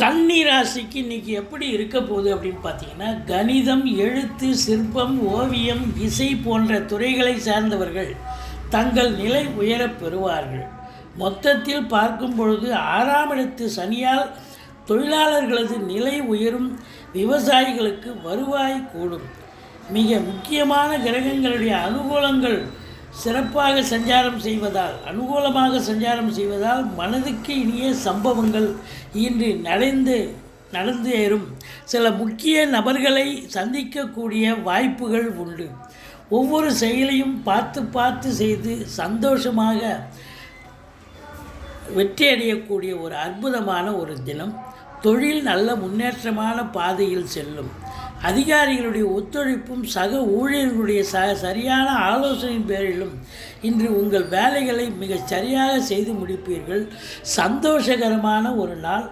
கன்னி ராசிக்கு இன்றைக்கி எப்படி இருக்க போகுது அப்படின்னு பார்த்தீங்கன்னா, கணிதம், எழுத்து, சிற்பம், ஓவியம், இசை போன்ற துறைகளை சார்ந்தவர்கள் தங்கள் நிலை உயரப் பெறுவார்கள். மொத்தத்தில் பார்க்கும் பொழுது 6ஆம் இடத்து சனியால் தொழிலாளர்களது நிலை உயரும். விவசாயிகளுக்கு வருவாய் கூடும். மிக முக்கியமான கிரகங்களுடைய அனுகூலமாக சஞ்சாரம் செய்வதால் மனதுக்கு இனிய சம்பவங்கள் இன்று நடந்தேறும். சில முக்கிய நபர்களை சந்திக்கக்கூடிய வாய்ப்புகள் உண்டு. ஒவ்வொரு செயலையும் பார்த்து செய்து சந்தோஷமாக வெற்றி அடையக்கூடிய ஒரு அற்புதமான ஒரு தினம். தொழில் நல்ல முன்னேற்றமான பாதையில் செல்லும். அதிகாரிகளுடைய ஒத்துழைப்பும் சக ஊழியர்களுடைய சரியான ஆலோசனையின் பேரிலும் இன்று உங்கள் வேலைகளை மிகச் சரியாக செய்து முடிப்பீர்கள். சந்தோஷகரமான ஒரு நாள்.